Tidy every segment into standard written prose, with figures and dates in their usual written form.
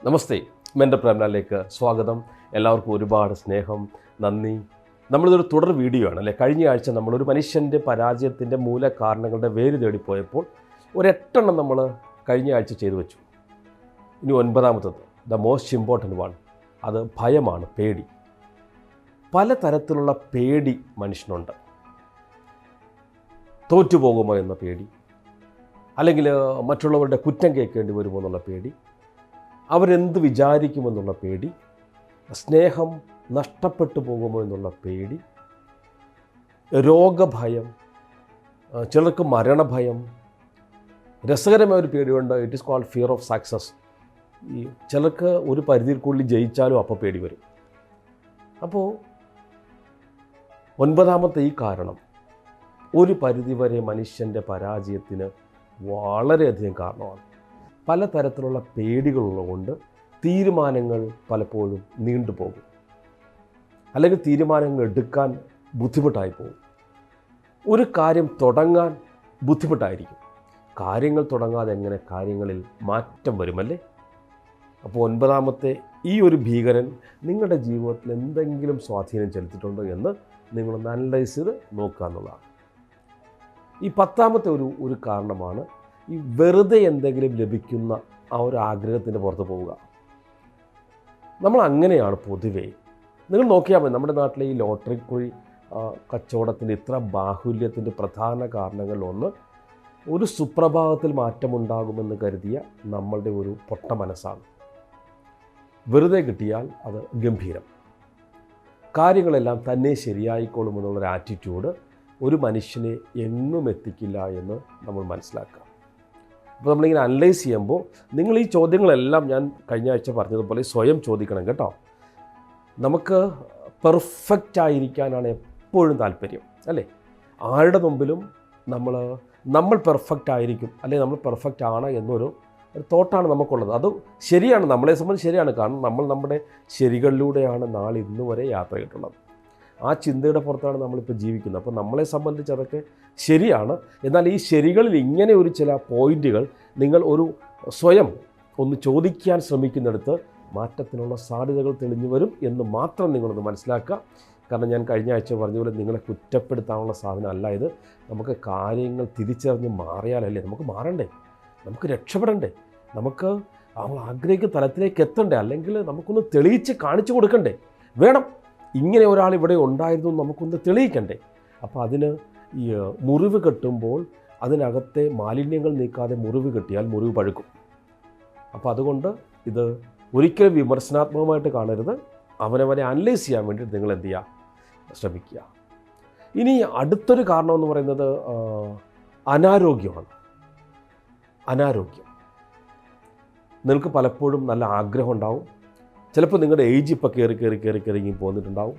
നമസ്തേ, mentor പ്രേംലാലിലേക്ക് സ്വാഗതം. എല്ലാവർക്കും ഒരുപാട് സ്നേഹം, നന്ദി. നമ്മളിതൊരു തുടർ വീഡിയോ ആണ് അല്ലേ. കഴിഞ്ഞ ആഴ്ച നമ്മളൊരു മനുഷ്യൻ്റെ പരാജയത്തിൻ്റെ മൂലകാരണങ്ങളുടെ വേര് തേടിപ്പോയപ്പോൾ ഒരെട്ടെണ്ണം നമ്മൾ കഴിഞ്ഞ ആഴ്ച ചെയ്തു വെച്ചു. ഇനി 9ാമത്തത്, ദ മോസ്റ്റ് ഇമ്പോർട്ടൻ്റ് വൺ, അത് ഭയമാണ്, പേടി. പലതരത്തിലുള്ള പേടി മനുഷ്യനുണ്ട്. തോറ്റുപോകുമോ എന്ന പേടി, അല്ലെങ്കിൽ മറ്റുള്ളവരുടെ കുറ്റം കേൾക്കേണ്ടി വരുമോ എന്നുള്ള പേടി, അവരെന്ത് വിചാരിക്കുമെന്നുള്ള പേടി, സ്നേഹം നഷ്ടപ്പെട്ടു പോകുമോ എന്നുള്ള പേടി, രോഗഭയം, ചിലർക്ക് മരണഭയം. രസകരമായ ഒരു പേടിയുണ്ട്, it is called fear of success. ഈ ചിലർക്ക് ഒരു പരിധിക്കുള്ളിൽ ജയിച്ചാലും അപ്പോൾ പേടി വരും. അപ്പോൾ 9ാമത്തെ ഈ കാരണം ഒരു പരിധിവരെ മനുഷ്യൻ്റെ പരാജയത്തിന് വളരെയധികം കാരണമാണ്. പലതരത്തിലുള്ള പേടികളുള്ളതുകൊണ്ട് തീരുമാനങ്ങൾ പലപ്പോഴും നീണ്ടുപോകും, അല്ലെങ്കിൽ തീരുമാനങ്ങൾ എടുക്കാൻ ബുദ്ധിമുട്ടായി പോകും. ഒരു കാര്യം തുടങ്ങാൻ ബുദ്ധിമുട്ടായിരിക്കും. കാര്യങ്ങൾ തുടങ്ങാതെ എങ്ങനെ കാര്യങ്ങളിൽ മാറ്റം വരുമല്ലേ? അപ്പോൾ 9ാമത്തെ ഈ ഒരു ഭീകരൻ നിങ്ങളുടെ ജീവിതത്തിൽ എന്തെങ്കിലും സ്വാധീനം ചെലുത്തിയിട്ടുണ്ടോ എന്ന് നിങ്ങളൊന്ന് അനലൈസ് ചെയ്ത് നോക്കുക എന്നുള്ളതാണ്. ഈ 10ാമത്തെ ഒരു കാരണമാണ് ഈ വെറുതെ എന്തെങ്കിലും ലഭിക്കുന്ന ആ ഒരു ആഗ്രഹത്തിൻ്റെ പുറത്ത് പോവുക. നമ്മൾ അങ്ങനെയാണ് പൊതുവേ. നിങ്ങൾ നോക്കിയാൽ മതി, നമ്മുടെ നാട്ടിലെ ഈ ലോട്ടറി കുഴി കച്ചവടത്തിൻ്റെ ഇത്ര ബാഹുല്യത്തിൻ്റെ പ്രധാന കാരണങ്ങളിലൊന്ന് ഒരു സുപ്രഭാതത്തിൽ മാറ്റമുണ്ടാകുമെന്ന് കരുതിയ നമ്മളുടെ ഒരു പൊട്ട മനസ്സാണ്. വെറുതെ കിട്ടിയാൽ അത് ഗംഭീരം, കാര്യങ്ങളെല്ലാം തന്നെ ശരിയായിക്കോളുമെന്നുള്ളൊരു ആറ്റിറ്റ്യൂഡ് ഒരു മനുഷ്യനെ എങ്ങും എത്തിക്കില്ല എന്ന് നമ്മൾ മനസ്സിലാക്കുക. അപ്പോൾ നമ്മളിങ്ങനെ അനലൈസ് ചെയ്യുമ്പോൾ നിങ്ങൾ ഈ ചോദ്യങ്ങളെല്ലാം ഞാൻ കഴിഞ്ഞ ആഴ്ച പറഞ്ഞതുപോലെ സ്വയം ചോദിക്കണം കേട്ടോ. നമുക്ക് പെർഫെക്റ്റ് ആയിരിക്കാനാണ് എപ്പോഴും താല്പര്യം അല്ലേ? ആരുടെ മുമ്പിലും നമ്മൾ പെർഫെക്റ്റ് ആയിരിക്കും, അല്ലെങ്കിൽ നമ്മൾ പെർഫെക്റ്റ് ആണ് എന്നൊരു തോട്ടാണ് നമുക്കുള്ളത്. അത് ശരിയാണ്, നമ്മളെ സംബന്ധിച്ച് ശരിയാണ്. കാരണം നമ്മൾ നമ്മുടെ ശരികളിലൂടെയാണ് നാളെ ഇന്ന് വരെ യാത്ര ചെയ്തിട്ടുള്ളത്. ആ ചിന്തയുടെ പുറത്താണ് നമ്മളിപ്പോൾ ജീവിക്കുന്നത്. അപ്പോൾ നമ്മളെ സംബന്ധിച്ച് അതൊക്കെ ശരിയാണ്. എന്നാൽ ഈ ശരികളിൽ ഇങ്ങനെ ഒരു ചില പോയിൻറ്റുകൾ നിങ്ങൾ സ്വയം ഒന്ന് ചോദിക്കാൻ ശ്രമിക്കുന്നിടത്ത് മാറ്റത്തിനുള്ള സാധ്യതകൾ തെളിഞ്ഞു വരും എന്ന് മാത്രം നിങ്ങളൊന്ന് മനസ്സിലാക്കുക. കാരണം ഞാൻ കഴിഞ്ഞ ആഴ്ച പറഞ്ഞതുപോലെ നിങ്ങളെ കുറ്റപ്പെടുത്താനുള്ള സാധനം അല്ല ഇത്. നമുക്ക് കാര്യങ്ങൾ തിരിച്ചറിഞ്ഞ് മാറിയാലല്ലേ നമുക്ക് മാറണ്ടേ, നമുക്ക് രക്ഷപ്പെടണ്ടേ, നമുക്ക് നമ്മൾ ആഗ്രഹിക്കുന്ന തലത്തിലേക്ക് എത്തണ്ടേ, അല്ലെങ്കിൽ നമുക്കൊന്ന് തെളിയിച്ച് കാണിച്ചു കൊടുക്കണ്ടേ, വേണം. ഇങ്ങനെ ഒരാൾ ഇവിടെ ഉണ്ടായിരുന്നു നമുക്കൊന്ന് തെളിയിക്കണ്ടേ. അപ്പോൾ അതിന് ഈ മുറിവ് കെട്ടുമ്പോൾ അതിനകത്തെ മാലിന്യങ്ങൾ നീക്കാതെ മുറിവ് കെട്ടിയാൽ മുറിവ് പഴുക്കും. അപ്പോൾ അതുകൊണ്ട് ഇത് ഒരിക്കലും വിമർശനാത്മകമായിട്ട് കാണരുത്. അവനവനെ അനലൈസ് ചെയ്യാൻ വേണ്ടിയിട്ട് നിങ്ങൾ എന്ത് ചെയ്യുക, ശ്രമിക്കുക. ഇനി അടുത്തൊരു കാരണം എന്ന് പറയുന്നത് അനാരോഗ്യമാണ്. അനാരോഗ്യം. നിങ്ങൾക്ക് പലപ്പോഴും നല്ല ആഗ്രഹം ഉണ്ടാവും. ചിലപ്പോൾ നിങ്ങളുടെ ഏജ് ഇപ്പോൾ കയറി പോന്നിട്ടുണ്ടാവും.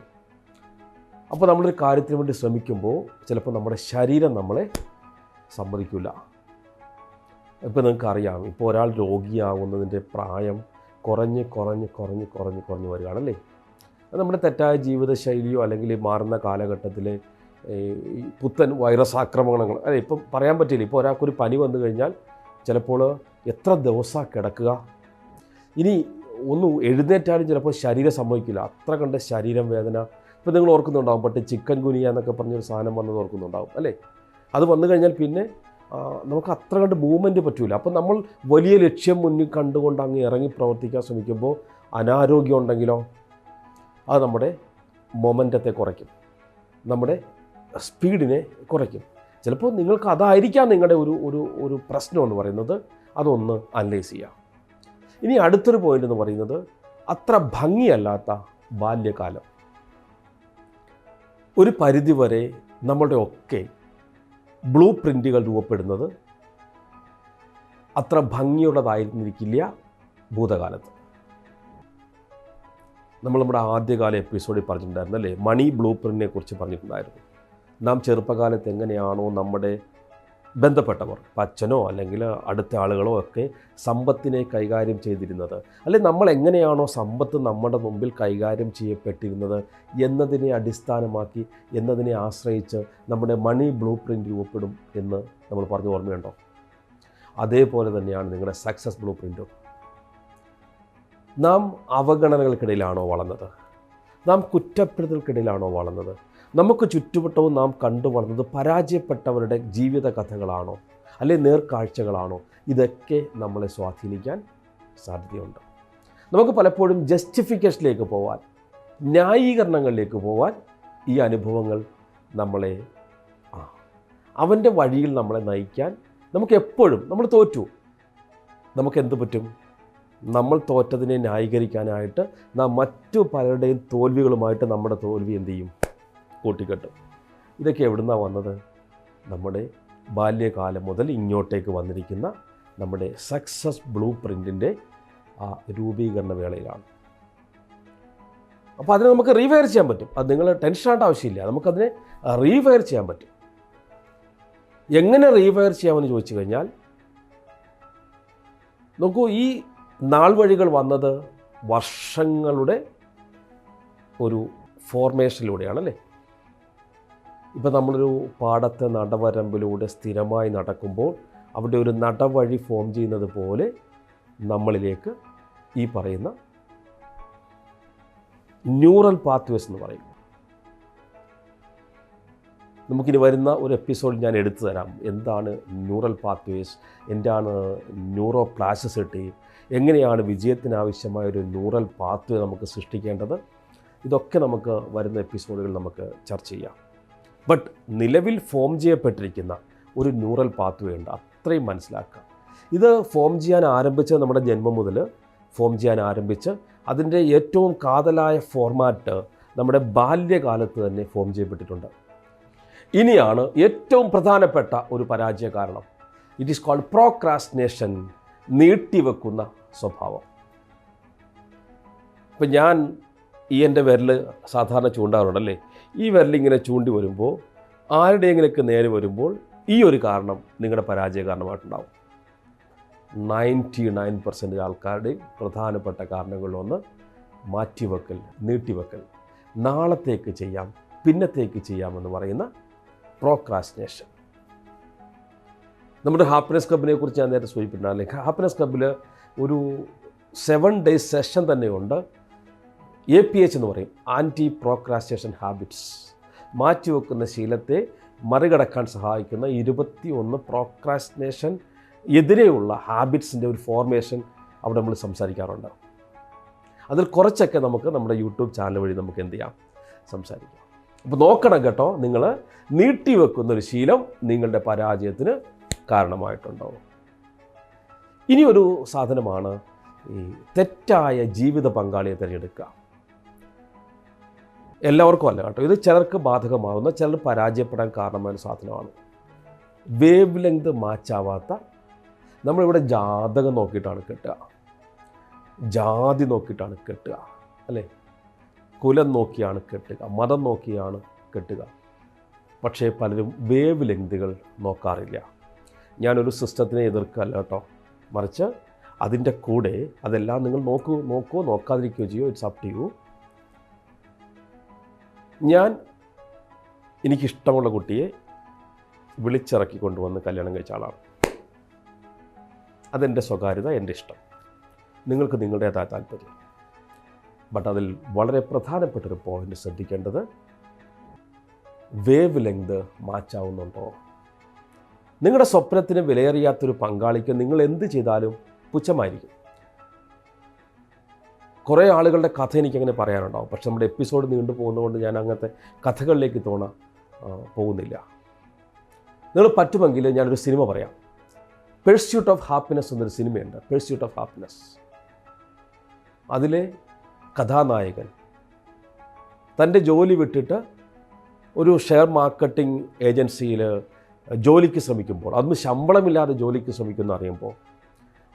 അപ്പോൾ നമ്മളൊരു കാര്യത്തിന് വേണ്ടി ശ്രമിക്കുമ്പോൾ ചിലപ്പോൾ നമ്മുടെ ശരീരം നമ്മളെ സമ്മതിക്കില്ല. ഇപ്പോൾ നിങ്ങൾക്കറിയാം, ഇപ്പോൾ ഒരാൾ രോഗിയാവുന്നതിൻ്റെ പ്രായം കുറഞ്ഞ് വരികയാണല്ലേ. അത് നമ്മുടെ തെറ്റായ ജീവിതശൈലിയോ അല്ലെങ്കിൽ മാറുന്ന കാലഘട്ടത്തിലെ ഈ പുത്തൻ വൈറസ് ആക്രമണങ്ങൾ അല്ലെ. ഇപ്പം പറയാൻ പറ്റില്ല. ഇപ്പോൾ ഒരാൾക്കൊരു പനി വന്നു കഴിഞ്ഞാൽ ചിലപ്പോൾ എത്ര ദിവസമാണ് കിടക്കുക. ഇനി ഒന്ന് എഴുന്നേറ്റാലും ചിലപ്പോൾ ശരീരം സമ്മതിക്കില്ല, അത്ര കണ്ട് ശരീരം വേദന. ഇപ്പോൾ നിങ്ങൾ ഓർക്കുന്നുണ്ടാവും, പണ്ട് ചിക്കൻ ഗുനിയ എന്നൊക്കെ പറഞ്ഞൊരു സാധനം വന്നത് ഓർക്കുന്നുണ്ടാവും അല്ലേ. അത് വന്നു കഴിഞ്ഞാൽ പിന്നെ നമുക്ക് അത്ര കണ്ട് മൂവ്മെൻറ്റ് പറ്റില്ല. അപ്പോൾ നമ്മൾ വലിയ ലക്ഷ്യം മുന്നിൽ കണ്ടുകൊണ്ട് അങ്ങ് ഇറങ്ങി പ്രവർത്തിക്കാൻ ശ്രമിക്കുമ്പോൾ അനാരോഗ്യം ഉണ്ടെങ്കിലോ അത് നമ്മുടെ മൊമെൻറ്റത്തെ കുറയ്ക്കും, നമ്മുടെ സ്പീഡിനെ കുറയ്ക്കും. ചിലപ്പോൾ നിങ്ങൾക്ക് അതായിരിക്കാം നിങ്ങളുടെ ഒരു പ്രശ്നം എന്ന് പറയുന്നത്. അതൊന്ന് അനലൈസ് ചെയ്യാം. ഇനി അടുത്തൊരു പോയിൻ്റ് എന്ന് പറയുന്നത് അത്ര ഭംഗിയല്ലാത്ത ബാല്യകാലം. ഒരു പരിധിവരെ നമ്മളുടെ ഒക്കെ ബ്ലൂ പ്രിൻ്റുകൾ രൂപപ്പെടുന്നത് അത്ര ഭംഗിയുള്ളതായിരുന്നിരിക്കില്ല ഭൂതകാലത്ത്. നമ്മുടെ ആദ്യകാല എപ്പിസോഡിൽ പറഞ്ഞിട്ടുണ്ടായിരുന്നു അല്ലേ, മണി ബ്ലൂ പ്രിൻറ്റിനെ കുറിച്ച് പറഞ്ഞിട്ടുണ്ടായിരുന്നു. നാം ചെറുപ്പകാലത്ത് എങ്ങനെയാണോ നമ്മുടെ ബന്ധപ്പെട്ടവർ, അച്ഛനോ അല്ലെങ്കിൽ അടുത്ത ആളുകളോ ഒക്കെ സമ്പത്തിനെ കൈകാര്യം ചെയ്തിരുന്നത്, അല്ലെങ്കിൽ നമ്മൾ എങ്ങനെയാണോ സമ്പത്ത് നമ്മുടെ മുമ്പിൽ കൈകാര്യം ചെയ്യപ്പെട്ടിരുന്നത് എന്നതിനെ അടിസ്ഥാനമാക്കി, എന്നതിനെ ആശ്രയിച്ച് നമ്മുടെ മണി ബ്ലൂ പ്രിൻ്റ് രൂപപ്പെടും എന്ന് നമ്മൾ പറഞ്ഞ ഓർമ്മയുണ്ടോ? അതേപോലെ തന്നെയാണ് നിങ്ങളുടെ സക്സസ് ബ്ലൂ പ്രിൻറ്റും. നാം അവഗണനകൾക്കിടയിലാണോ വളർന്നത്? നാം കുറ്റപ്പെടുത്തൽക്കിടയിലാണോ വളർന്നത്? നമുക്ക് ചുറ്റുവട്ടവും നാം കണ്ടു വളർന്നത് പരാജയപ്പെട്ടവരുടെ ജീവിത കഥകളാണോ, അല്ലെങ്കിൽ നേർക്കാഴ്ചകളാണോ? ഇതൊക്കെ നമ്മളെ സ്വാധീനിക്കാൻ സാധ്യതയുണ്ട്. നമുക്ക് പലപ്പോഴും ജസ്റ്റിഫിക്കേഷനിലേക്ക് പോവാൻ, ന്യായീകരണങ്ങളിലേക്ക് പോവാൻ ഈ അനുഭവങ്ങൾ നമ്മളെ അവൻ്റെ വഴിയിൽ നമ്മളെ നയിക്കാൻ നമുക്ക് എപ്പോഴും നമ്മൾ തോറ്റു. നമുക്ക് എന്ത് പറ്റും? നമ്മൾ തോറ്റതിനെ ന്യായീകരിക്കാനായിട്ട് നാം മറ്റു പലരുടെയും തോൽവികളുമായിട്ട് നമ്മുടെ തോൽവി എന്തു ചെയ്യും? കൂട്ടിക്കെട്ടും. ഇതൊക്കെ എവിടുന്നാണ് വന്നത്? നമ്മുടെ ബാല്യകാലം മുതൽ ഇങ്ങോട്ടേക്ക് വന്നിരിക്കുന്ന നമ്മുടെ സക്സസ് ബ്ലൂ പ്രിൻറ്റിൻ്റെ ആ രൂപീകരണ വേളയിലാണ്. അപ്പോൾ അതിനെ നമുക്ക് റീവയർ ചെയ്യാൻ പറ്റും. അത് നിങ്ങൾ ടെൻഷൻ ആവേണ്ട ആവശ്യമില്ല. നമുക്കതിനെ റീവയർ ചെയ്യാൻ പറ്റും. എങ്ങനെ റീവയർ ചെയ്യാമെന്ന് ചോദിച്ചു കഴിഞ്ഞാൽ, നോക്കൂ, ഈ നാൾ വഴികൾ വന്നത് വർഷങ്ങളുടെ ഒരു ഫോർമേഷനിലൂടെയാണല്ലേ. ഇപ്പം നമ്മളൊരു പാടത്തെ നടവരമ്പിലൂടെ സ്ഥിരമായി നടക്കുമ്പോൾ അവിടെ ഒരു നടവഴി ഫോം ചെയ്യുന്നത് പോലെ നമ്മളിലേക്ക് ഈ പറയുന്ന ന്യൂറൽ പാത്വേസ് എന്ന് പറയും. നമുക്കിനി വരുന്ന ഒരു എപ്പിസോഡ് ഞാൻ എടുത്തു തരാം. എന്താണ് ന്യൂറൽ പാത്വേസ്, എന്താണ് ന്യൂറോ പ്ലാസ്റ്റിസിറ്റി, എങ്ങനെയാണ് വിജയത്തിനാവശ്യമായ ഒരു ന്യൂറൽ പാത്വേ നമുക്ക് സൃഷ്ടിക്കേണ്ടത്, ഇതൊക്കെ നമുക്ക് വരുന്ന എപ്പിസോഡുകൾ നമുക്ക് ചർച്ച ചെയ്യാം. ബട്ട് നിലവിൽ ഫോം ചെയ്യപ്പെട്ടിരിക്കുന്ന ഒരു ന്യൂറൽ പാത്വേ ഉണ്ട്, അത്രയും മനസ്സിലാക്കുക. ഇത് ഫോം ചെയ്യാൻ ആരംഭിച്ച് നമ്മുടെ ജന്മം മുതൽ ഫോം ചെയ്യാൻ ആരംഭിച്ച് അതിൻ്റെ ഏറ്റവും കാതലായ ഫോർമാറ്റ് നമ്മുടെ ബാല്യകാലത്ത് തന്നെ ഫോം ചെയ്യപ്പെട്ടിട്ടുണ്ട്. ഇനിയാണ് ഏറ്റവും പ്രധാനപ്പെട്ട ഒരു പരാജയ കാരണം. ഇറ്റ് ഈസ് കോൾഡ് പ്രോക്രാസ്റ്റിനേഷൻ, നീട്ടിവെക്കുന്ന സ്വഭാവം. ഇപ്പം ഞാൻ എൻ്റെ വിരൽ സാധാരണ ചൂണ്ടാറുണ്ടല്ലേ, ഈ വിരലിങ്ങനെ ചൂണ്ടി വരുമ്പോൾ ആരുടെയെങ്കിലൊക്കെ നേരെ വരുമ്പോൾ ഈ ഒരു കാരണം നിങ്ങളുടെ പരാജയ കാരണമായിട്ടുണ്ടാവും. 99% ആൾക്കാരുടെയും പ്രധാനപ്പെട്ട കാരണങ്ങളിലൊന്ന് മാറ്റിവെക്കൽ, നീട്ടിവെക്കൽ, നാളത്തേക്ക് ചെയ്യാം, പിന്നത്തേക്ക് ചെയ്യാമെന്ന് പറയുന്ന പ്രോക്രാസ്റ്റിനേഷൻ. നമ്മുടെ ഹാപ്പിനെസ് ക്ലബിനെ കുറിച്ച് ഞാൻ നേരത്തെ സൂചിപ്പിച്ചിട്ടുണ്ടല്ലേ. ഹാപ്പിനെസ് ക്ലബിൽ ഒരു 7 days സെഷൻ തന്നെയുണ്ട്. APH എന്ന് പറയും, ആൻറ്റി പ്രോക്രാസ്റ്റിനേഷൻ ഹാബിറ്റ്സ്. മാറ്റിവെക്കുന്ന ശീലത്തെ മറികടക്കാൻ സഹായിക്കുന്ന 21 പ്രോക്രാസ്റ്റിനേഷൻ എതിരെയുള്ള ഹാബിറ്റ്സിൻ്റെ ഒരു ഫോർമേഷൻ അവിടെ നമ്മൾ സംസാരിക്കാറുണ്ട്. അതിൽ കുറച്ചൊക്കെ നമുക്ക് നമ്മുടെ യൂട്യൂബ് ചാനൽ വഴി നമുക്ക് എന്ത് ചെയ്യാം, സംസാരിക്കാം. അപ്പോൾ നോക്കണം കേട്ടോ, നിങ്ങൾ നീട്ടിവെക്കുന്നൊരു ശീലം നിങ്ങളുടെ പരാജയത്തിന് കാരണമായിട്ടുണ്ടാവും. ഇനിയൊരു സാധനമാണ് ഈ തെറ്റായ ജീവിത പങ്കാളിയെ തിരഞ്ഞെടുക്കുക. എല്ലാവർക്കും അല്ല കേട്ടോ, ഇത് ചിലർക്ക് ബാധകമാകുന്ന, ചിലർ പരാജയപ്പെടാൻ കാരണമായ ഒരു സാധനമാണ്. വേവ് ലെങ്ത് മാച്ചാവാത്ത, നമ്മളിവിടെ ജാതകം നോക്കിയിട്ടാണ് കെട്ടുക, ജാതി നോക്കിയിട്ടാണ് കെട്ടുക അല്ലേ, കുലം നോക്കിയാണ് കെട്ടുക, മതം നോക്കിയാണ് കെട്ടുക. പക്ഷേ പലരും വേവ് ലെങ്തുകൾ നോക്കാറില്ല. ഞാനൊരു സിസ്റ്റത്തിനെ എതിർക്കല്ല കേട്ടോ, മറിച്ച് അതിൻ്റെ കൂടെ അതെല്ലാം നിങ്ങൾ നോക്കുമോ നോക്കാതിരിക്കുകയോ ചെയ്യോ, ഇറ്റ്സ് അപ് ടു യു. ഞാൻ എനിക്കിഷ്ടമുള്ള കുട്ടിയെ വിളിച്ചിറക്കി കൊണ്ടുവന്ന് കല്യാണം കഴിച്ച ആളാണ്. അതെൻ്റെ സ്വകാര്യത, എൻ്റെ ഇഷ്ടം. നിങ്ങൾക്ക് നിങ്ങളുടേതായ താല്പര്യം. ബട്ട് അതിൽ വളരെ പ്രധാനപ്പെട്ടൊരു പോയിന്റ് ശ്രദ്ധിക്കേണ്ടത്, വേവ് ലെങ്ത് മാച്ചാവുന്നുണ്ടോ? നിങ്ങളുടെ സ്വപ്നത്തിന് വിലയേറിയാത്തൊരു പങ്കാളിക്ക് നിങ്ങൾ എന്ത് ചെയ്താലും പുച്ഛമായിരിക്കും. കുറേ ആളുകളുടെ കഥ എനിക്കങ്ങനെ പറയാനുണ്ടാവും. പക്ഷെ നമ്മുടെ എപ്പിസോഡ് നീണ്ടു പോകുന്നതുകൊണ്ട് ഞാൻ അങ്ങനത്തെ കഥകളിലേക്ക് പോകുന്നില്ല. നിങ്ങൾ പറ്റുമെങ്കിൽ ഞാനൊരു സിനിമ പറയാം. പെർസ്യൂട്ട് ഓഫ് ഹാപ്പിനെസ് എന്നൊരു സിനിമയുണ്ട്, പെർസ്യൂട്ട് ഓഫ് ഹാപ്പിനെസ്. അതിലെ കഥാനായകൻ തൻ്റെ ജോലി വിട്ടിട്ട് ഒരു ഷെയർ മാർക്കറ്റിംഗ് ഏജൻസിയിൽ ജോലിക്ക് ശ്രമിക്കുമ്പോൾ, അതൊന്നും ശമ്പളമില്ലാതെ ജോലിക്ക് ശ്രമിക്കുമെന്ന് അറിയുമ്പോൾ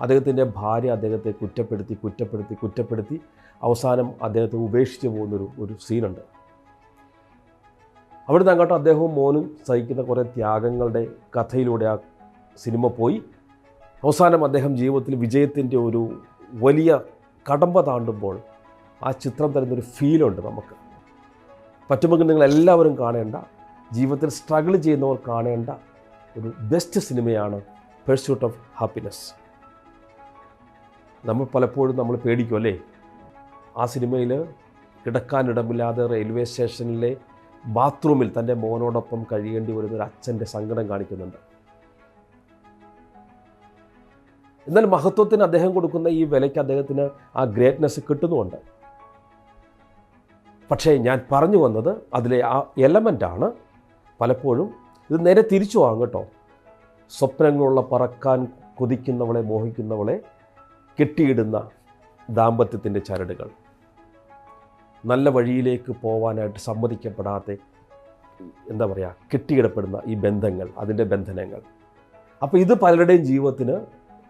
അദ്ദേഹത്തിൻ്റെ ഭാര്യ അദ്ദേഹത്തെ കുറ്റപ്പെടുത്തി അവസാനം അദ്ദേഹത്തെ ഉപേക്ഷിച്ച് പോകുന്നൊരു സീനുണ്ട്. അവിടുന്ന് അങ്ങോട്ട് അദ്ദേഹവും മോനും സഹിക്കുന്ന കുറേ ത്യാഗങ്ങളുടെ കഥയിലൂടെ ആ സിനിമ പോയി അവസാനം അദ്ദേഹം ജീവിതത്തിൽ വിജയത്തിൻ്റെ ഒരു വലിയ കടമ്പ താണ്ടുമ്പോൾ ആ ചിത്രം തരുന്നൊരു ഫീലുണ്ട് നമുക്ക്. പറ്റുമെങ്കിൽ നിങ്ങളെല്ലാവരും കാണേണ്ട, ജീവിതത്തിൽ സ്ട്രഗിൾ ചെയ്യുന്നവർ കാണേണ്ട ഒരു ബെസ്റ്റ് സിനിമയാണ് പെർസ്യൂട്ട് ഓഫ് ഹാപ്പിനെസ്. നമ്മൾ പലപ്പോഴും പേടിക്കും അല്ലേ? ആ സിനിമയിൽ കിടക്കാനിടമില്ലാതെ റെയിൽവേ സ്റ്റേഷനിലെ ബാത്റൂമിൽ തൻ്റെ മോനോടൊപ്പം കഴിയേണ്ടി വരുന്നൊരു അച്ഛൻ്റെ സങ്കടം കാണിക്കുന്നുണ്ട്. എന്നാൽ മഹത്വത്തിന് അദ്ദേഹം കൊടുക്കുന്ന ഈ വിലയ്ക്ക് അദ്ദേഹത്തിന് ആ ഗ്രേറ്റ്നെസ് കിട്ടുന്നുമുണ്ട്. പക്ഷേ ഞാൻ പറഞ്ഞു വന്നത് അതിലെ ആ എലമെൻ്റാണ് പലപ്പോഴും ഇത് നേരെ തിരിച്ചു വാങ്ങും കേട്ടോ. സ്വപ്നങ്ങളുള്ള പറക്കാൻ കൊതിക്കുന്നവളെ മോഹിക്കുന്നവളെ കെട്ടിയിടുന്ന ദാമ്പത്യത്തിൻ്റെ ചരടുകൾ, നല്ല വഴിയിലേക്ക് പോവാനായിട്ട് സമ്മതിക്കപ്പെടാതെ കെട്ടിയിടപ്പെടുന്ന ഈ ബന്ധങ്ങൾ, അതിൻ്റെ ബന്ധനങ്ങൾ. അപ്പോൾ ഇത് പലരുടെയും ജീവിതത്തിന്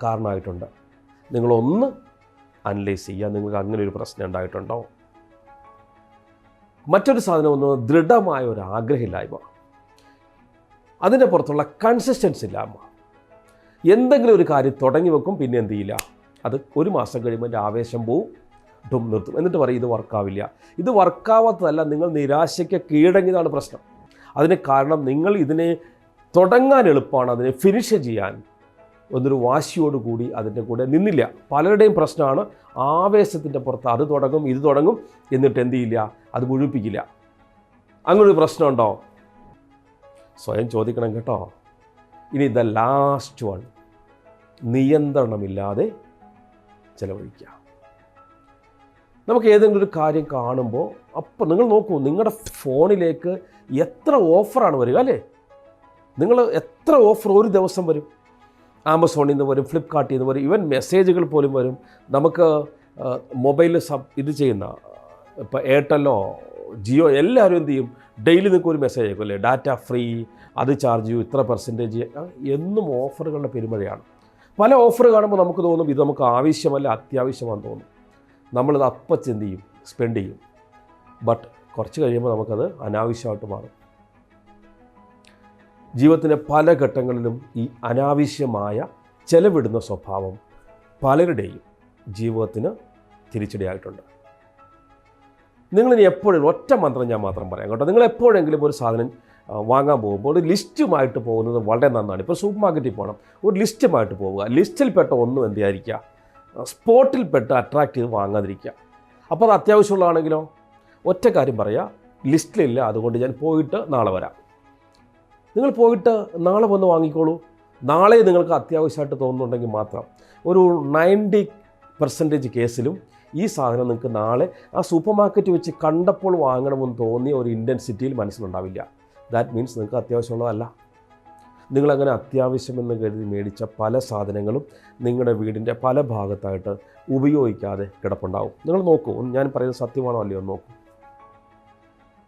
കാരണമായിട്ടുണ്ട്. നിങ്ങളൊന്ന് അനലൈസ് ചെയ്യുക, നിങ്ങൾക്ക് അങ്ങനെ ഒരു പ്രശ്നം ഉണ്ടായിട്ടുണ്ടോ? മറ്റൊരു സാധനം ഒന്ന് ദൃഢമായ ഒരു ആഗ്രഹമില്ലായ്മ, അതിൻ്റെ പുറത്തുള്ള കൺസിസ്റ്റൻസി ഇല്ലായ്മ. എന്തെങ്കിലും ഒരു കാര്യം തുടങ്ങി വെക്കും, പിന്നെ എന്ത് ചെയ്യില്ല, അത് ഒരു മാസം കഴിയുമ്പോൾ എൻ്റെ ആവേശം പോവും, നിർത്തും. എന്നിട്ട് പറയും ഇത് വർക്കാവില്ല. ഇത് വർക്കാവാത്തതല്ല, നിങ്ങൾ നിരാശയ്ക്ക് കീഴടങ്ങിയതാണ് പ്രശ്നം. അതിന് കാരണം നിങ്ങൾ ഇതിനെ തുടങ്ങാൻ എളുപ്പമാണ്, അതിനെ ഫിനിഷ് ചെയ്യാൻ ഒന്നൊരു വാശിയോടുകൂടി അതിൻ്റെ കൂടെ നിന്നില്ല. പലരുടെയും പ്രശ്നമാണ് ആവേശത്തിൻ്റെ പുറത്ത് അത് തുടങ്ങും ഇത് തുടങ്ങും, എന്നിട്ട് എന്ത് ചെയ്യില്ല, അത് മുഴുപ്പിക്കില്ല. അങ്ങനൊരു പ്രശ്നമുണ്ടോ? സ്വയം ചോദിക്കണം കേട്ടോ. ഇനി ദ ലാസ്റ്റ് വൺ, നിയന്ത്രണമില്ലാതെ ചിലവഴിക്കുക. നമുക്ക് ഏതെങ്കിലും ഒരു കാര്യം കാണുമ്പോൾ അപ്പോൾ നിങ്ങൾ നോക്കൂ, നിങ്ങളുടെ ഫോണിലേക്ക് എത്ര ഓഫറാണ് വരിക അല്ലേ? നിങ്ങൾ എത്ര ഓഫർ ഒരു ദിവസം വരും. ആമസോണിൽ നിന്ന് വരും, ഫ്ലിപ്കാർട്ടിൽ നിന്ന് വരും, ഈവൻ മെസ്സേജുകൾ പോലും വരും. നമുക്ക് മൊബൈലിൽ ഇത് ചെയ്യുന്ന ഇപ്പോൾ എയർടെല്ലോ ജിയോ എല്ലാവരും എന്ത് ചെയ്യും, ഡെയിലി നിങ്ങൾക്ക് ഒരു മെസ്സേജ് അയക്കും അല്ലേ, ഡാറ്റ ഫ്രീ, അത് ചാർജ് ചെയ്യൂ, ഇത്ര പെർസെൻറ്റേജ്, എന്നും ഓഫറുകളുടെ പെരുമഴയാണ്. പല ഓഫർ കാണുമ്പോൾ നമുക്ക് തോന്നും ഇത് നമുക്ക് ആവശ്യമല്ല, അത്യാവശ്യമാണെന്ന് തോന്നും. നമ്മളിത് അപ്പം എന്ത് ചെയ്യും, സ്പെൻഡ് ചെയ്യും. ബട്ട് കുറച്ച് കഴിയുമ്പോൾ നമുക്കത് അനാവശ്യമായിട്ട് മാറും. ജീവിതത്തിൻ്റെ പല ഘട്ടങ്ങളിലും ഈ അനാവശ്യമായ ചെലവിടുന്ന സ്വഭാവം പലരുടെയും ജീവിതത്തിന് തിരിച്ചടിയായിട്ടുണ്ട്. നിങ്ങളിനി എപ്പോഴും ഒറ്റ മന്ത്രം ഞാൻ മാത്രം പറയാം കേട്ടോ. നിങ്ങൾ എപ്പോഴെങ്കിലും ഒരു സാധനം വാങ്ങാൻ പോകുമ്പോൾ ഒരു ലിസ്റ്റുമായിട്ട് പോകുന്നത് വളരെ നന്നാണ്. ഇപ്പോൾ സൂപ്പർ മാർക്കറ്റിൽ പോകണം, ഒരു ലിസ്റ്റുമായിട്ട് പോവുക. ലിസ്റ്റിൽപ്പെട്ട ഒന്നും എന്ത് ചെയ്യാതിരിക്കുക, സ്പോട്ടിൽപ്പെട്ട് അട്രാക്റ്റ് ചെയ്ത് വാങ്ങാതിരിക്കുക. അപ്പോൾ അത് അത്യാവശ്യമുള്ളതാണെങ്കിലോ ഒറ്റ കാര്യം പറയുക, ലിസ്റ്റിലില്ല, അതുകൊണ്ട് ഞാൻ പോയിട്ട് നാളെ വരാം. നിങ്ങൾ പോയിട്ട് നാളെ വന്ന് വാങ്ങിക്കോളൂ. നാളെ നിങ്ങൾക്ക് അത്യാവശ്യമായിട്ട് തോന്നുന്നുണ്ടെങ്കിൽ മാത്രം. ഒരു 90% കേസിലും ഈ സാധനം നിങ്ങൾക്ക് നാളെ ആ സൂപ്പർ മാർക്കറ്റ് വെച്ച് കണ്ടപ്പോൾ വാങ്ങണമെന്ന് തോന്നിയ ഒരു ഇൻറ്റൻസിറ്റിയിൽ മനസ്സിലുണ്ടാവില്ല. ദാറ്റ് മീൻസ് നിങ്ങൾക്ക് അത്യാവശ്യമുള്ളതല്ല. നിങ്ങളങ്ങനെ അത്യാവശ്യമെന്ന് കരുതി മേടിച്ച പല സാധനങ്ങളും നിങ്ങളുടെ വീടിൻ്റെ പല ഭാഗത്തായിട്ട് ഉപയോഗിക്കാതെ കിടപ്പുണ്ടാവും. നിങ്ങൾ നോക്കൂ, ഞാൻ പറയുന്നത് സത്യമാണോ അല്ലയോ നോക്കൂ.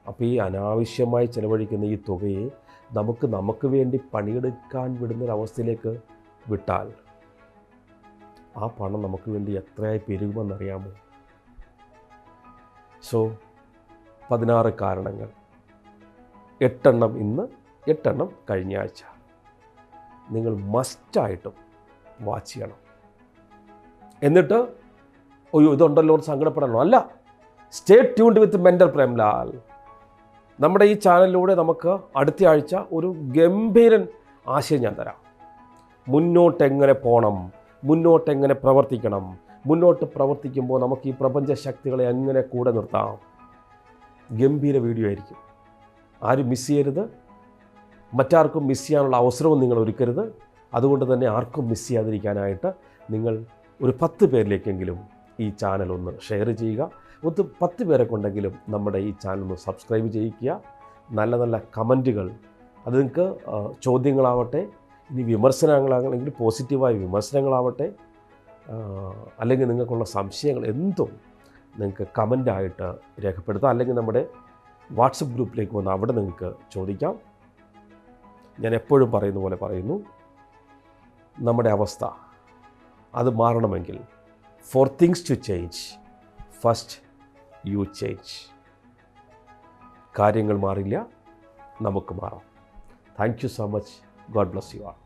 അപ്പോൾ ഈ അനാവശ്യമായി ചിലവഴിക്കുന്ന ഈ തുകയെ നമുക്ക് വേണ്ടി പണിയെടുക്കാൻ വിടുന്നൊരവസ്ഥയിലേക്ക് വിട്ടാൽ ആ പണം നമുക്ക് വേണ്ടി എത്രയായി പെരുകുമെന്നറിയാമോ? സോ 16 കാരണങ്ങൾ, 8 എണ്ണം ഇന്ന്, 8 എണ്ണം കഴിഞ്ഞ ആഴ്ച നിങ്ങൾ മസ്റ്റായിട്ടും വാച്ച് ചെയ്യണം. എന്നിട്ട് ഇതുണ്ടല്ലോ സങ്കടപ്പെടണോ? അല്ല, സ്റ്റേ ട്യൂൺഡ് വിത്ത് മെൻ്റൽ പ്രേംലാൽ. നമ്മുടെ ഈ ചാനലിലൂടെ നമുക്ക് അടുത്ത ആഴ്ച ഒരു ഗംഭീരൻ ആശയം ഞാൻ തരാം. മുന്നോട്ടെങ്ങനെ പോകണം, മുന്നോട്ടെങ്ങനെ പ്രവർത്തിക്കണം, മുന്നോട്ട് പ്രവർത്തിക്കുമ്പോൾ നമുക്ക് ഈ പ്രപഞ്ച ശക്തികളെ എങ്ങനെ കൂടെ നിർത്താം. ഗംഭീര വീഡിയോ ആയിരിക്കും. ആരും മിസ് ചെയ്യരുത്. മറ്റാർക്കും മിസ് ചെയ്യാനുള്ള അവസരവും നിങ്ങൾ ഒരുക്കരുത്. അതുകൊണ്ട് തന്നെ ആർക്കും മിസ് ചെയ്യാതിരിക്കാനായിട്ട് നിങ്ങൾ ഒരു 10 പേരിലേക്കെങ്കിലും ഈ ചാനൽ ഒന്ന് ഷെയർ ചെയ്യുക. 10 പേരെ കൊണ്ടെങ്കിലും നമ്മുടെ ഈ ചാനൽ ഒന്ന് സബ്സ്ക്രൈബ് ചെയ്യിക്കുക. നല്ല നല്ല കമൻറ്റുകൾ, അത് നിങ്ങൾക്ക് ചോദ്യങ്ങളാവട്ടെ, ഇനി വിമർശനങ്ങളാണെങ്കിൽ പോസിറ്റീവായ വിമർശനങ്ങളാവട്ടെ, അല്ലെങ്കിൽ നിങ്ങൾക്കുള്ള സംശയങ്ങൾ എന്തും നിങ്ങൾക്ക് കമൻ്റായിട്ട് രേഖപ്പെടുത്താം. അല്ലെങ്കിൽ നമ്മുടെ വാട്സപ്പ് ഗ്രൂപ്പിലേക്ക് വന്ന് അവിടെ നിങ്ങൾക്ക് ചോദിക്കാം. ഞാൻ എപ്പോഴും പറയുന്ന പോലെ പറയുന്നു, നമ്മുടെ അവസ്ഥ അത് മാറണമെങ്കിൽ for things to change first you change. കാര്യങ്ങൾ മാറില്ല, നമുക്ക് മാറാം. Thank you so much. God bless you all.